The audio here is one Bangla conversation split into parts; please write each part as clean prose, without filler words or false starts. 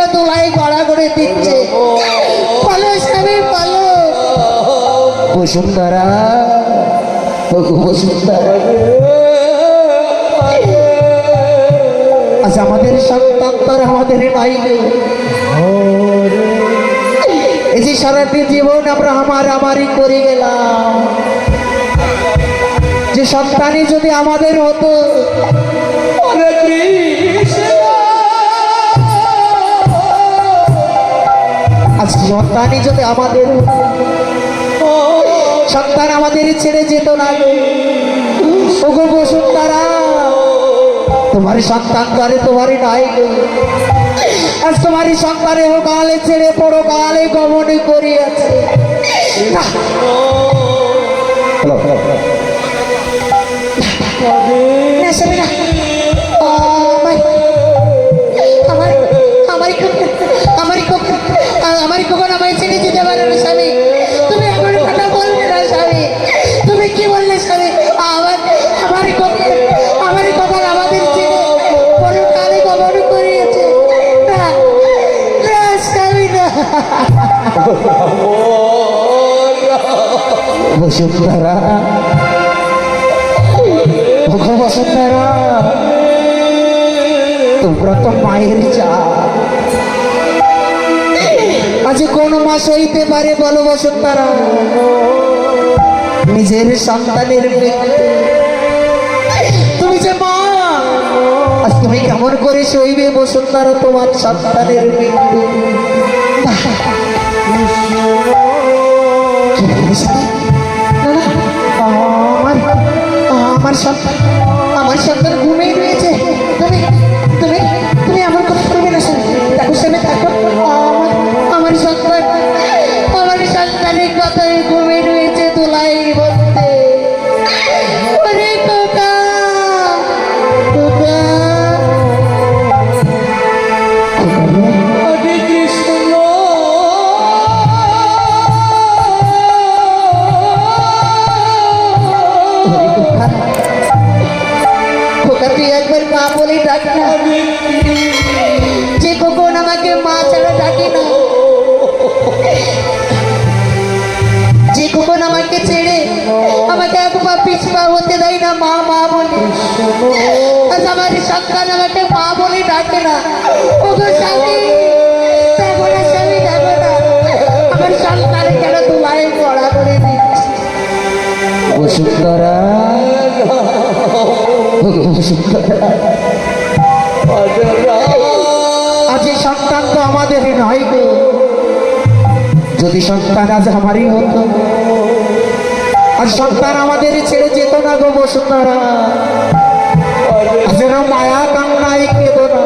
করে দোলাই গড়া করে দিচ্ছে। পালো স্বামী পালো। বসুন্ধরা, বসুন্ধরা, আজ আমাদের সন্তান তোর আমাদের নাই। এই যে সারাটি জীবন আমরা আমারই করে গেলাম, যে সন্তানই যদি আমাদের হতো, আজ সন্তানই যদি আমাদের হতো, সন্তান আমাদের ছেড়ে যেত না। ওগো বসুন্ধরা, তোমার সন্তান করে তোমারই নাই। আজ তোমারই সন্তানে কালে ছেড়ে পড়ো কালে গমনে করিয়াছে। আমারই কখন আমায় ছেড়ে যেতে পারে না স্বামী। তুমি এখন কথা বলবে না স্বামী। তুমি কি বললে স্বামী? আমারই কখন আমাদের ছেড়ে পরকালে গমন করিয়েছে। না না স্বামী না। বসুন্ধরা, বসুন্ধরা, তোমরা তো মায়ের চা। আজ কোন মা সইতে পারে বলো বসুন্ধরা? নিজের সন্তানের তুমি যে মা, আজ তুমি কেমন করে সইবে বসুন্ধরা তোমার সন্তানের মৃত্যু? আমার সন্তান ঘুমিয়ে রয়েছে। তুমি তুমি তুমি আমার কথা করবে না স্যার। দেখো স্যার, দেখো আমার সন্তানের কথায় ঘুমিয়ে রয়েছে দোলাই বলতে। ওরে কোকা, কোকা, হরে কৃষ্ণ, কোকা তুই একবার মা বলে ডাক না। যে কখন আমাকে মা ছাড়া ডাকে না, যে কখন আমাকে ছেড়ে আমাকে এক পা পিছপা হতে দেয় না মা মা বলে, আজ আমার সন্তান আমাকে মা বলে ডাকে না। ওগো স্বামী, দেখো না স্বামী, দেখো না আমার সন্তানে কেন তোমায় পড়া করে দিচ্ছে। বসুন্ধরা, আজ এই সন্তান তো আমাদেরই নয় গো। যদি সন্তান আজ আমারই হতো, আজ সন্তান আমাদের ছেড়ে যেত না গো বসুন্ধরা। আজ মায়া কান্নায় কেঁদ না।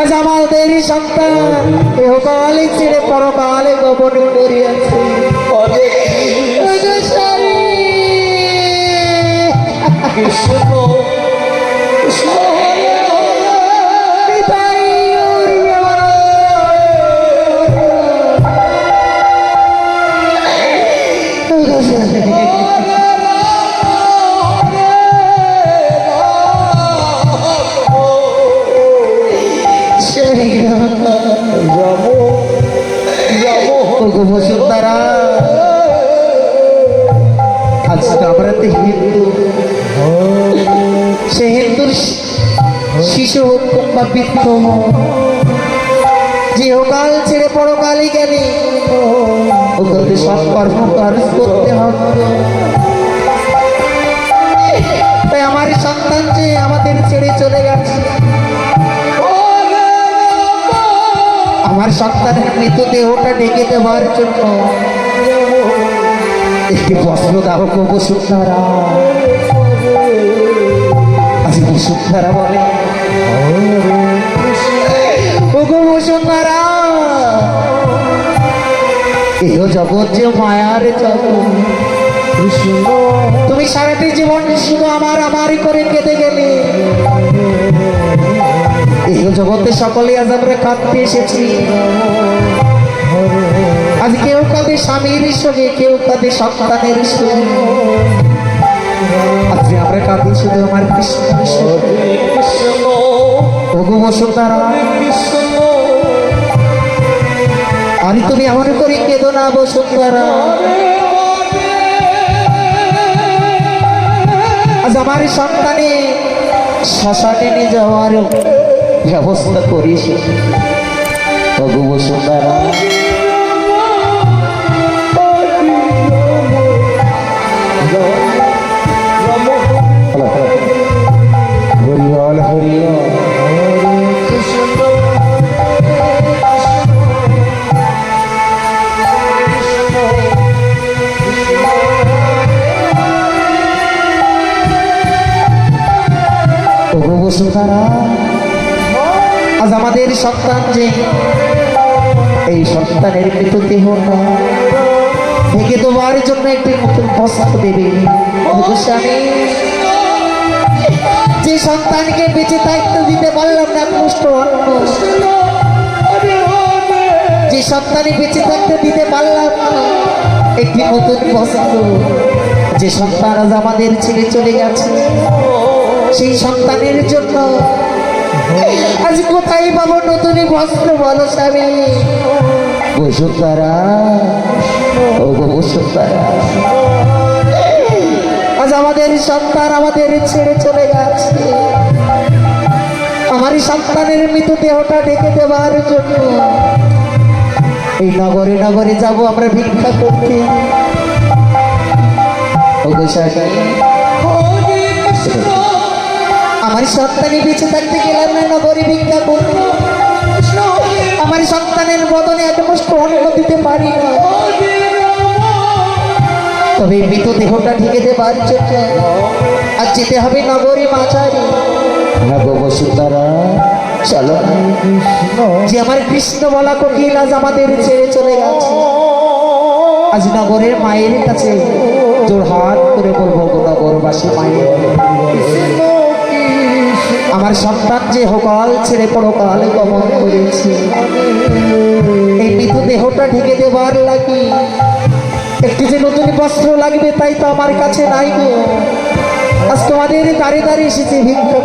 আজ আমাদেরই সন্তান এহকালে ছেড়ে পরকালে গমন করিয়াছে। কৃষ্ণ বসুন্ধরা, আজকে আমরা তো হিন্দু, সে হিন্দুর শিশু হোক বা বৃদ্ধ হোক, যে কাল ছেড়ে পরকালে গেলে ওকে সব কর্ম কাজ করতে হবে। তাই আমার সন্তান যে আমাদের ছেড়ে চলে গেছে, আমার সন্তানের মৃতদেহটা ডেকে দেওয়ার জন্য একটি বস্ত্র দাও গো বসুন্ধরা। আজ বসুন্ধরা বলে, ওগো বসুন্ধরা, এহ জগৎ যে মায়ার জগৎ। তুমি সারাটি জীবন শুধু আমারই করে কেঁদে গেলে। এই জগতে সকলে আজ আমরা কাঁদতে এসেছি। আজ কেউ কাঁদে স্বামীর সঙ্গে, কেউ কাঁদে সন্তানের সঙ্গে। আজকে আমরা কাঁদি শুধু আমার কৃষ্ণ। ওগো বসুন্ধরা, আরে তুমি এমন করে কেঁদো না বসুন্ধরা। আজ আমার সন্তানে শ্মশানে নিয়ে যাওয়ার ব্যবস্থা করিস তবু বসুন্ধরা। হরিহল হরিহল বসুন্ধরা, আজ আমাদের সন্তান যে এই সন্তানের মৃতদেহটা ঢেকে দেওয়ার জন্য একটি নতুন বস্ত্র দেবে স্বামী। যে সন্তানকে বেঁচে থাকতে দিতে পারলাম না পুষ্ট অন্ন, যে সন্তানে বেঁচে থাকতে দিতে পারলাম না একটি নতুন বস্ত্র, যে সন্তান আজ আমাদের ছেড়ে চলে গেছে, সেই সন্তানের জন্য আজ কোথায় পাবো নতুন বস্ত্র বলো স্বামী? বসুন্ধরা, ও বসুন্ধরা, আজ আমাদের সন্তান আমাদের ছেড়ে চলে গেছে। আমার সন্তানের মৃতদেহটা ঢেকে দেওয়ার জন্য এই নগরে নগরে যাব আমরা ভিক্ষা করতে। আমার সন্তানই বেঁচে থাকতে গেলাম না নগরে ভিক্ষা করতে, আমার সন্তানের বদনে এত কষ্ট অন্ন দিতে পারি না, তবে মৃতদেহটা ঢেকে দেবার জন্য আর যেতে হবে নগরী মাঝারি। বসুন্ধরা চলো, যে আমার কৃষ্ণ বলা কোকিল আজ আমাদের ছেড়ে চলে গেছে, আজ নগরের মায়ের কাছে জোর হাত করে বলবো নগরবাসী মায়ের, আমার সন্তান যে হোকাল ছেড়ে পরকাল গমন করেছে, এই মৃতদেহটা ঢেকে দেবার লাগি একটি যে নতুন বস্ত্র লাগবে তাই তো আমার কাছে নাই গো। আজ তোমাদের দাঁড়িয়ে দাঁড়িয়ে এসেছে ভিক্ষা।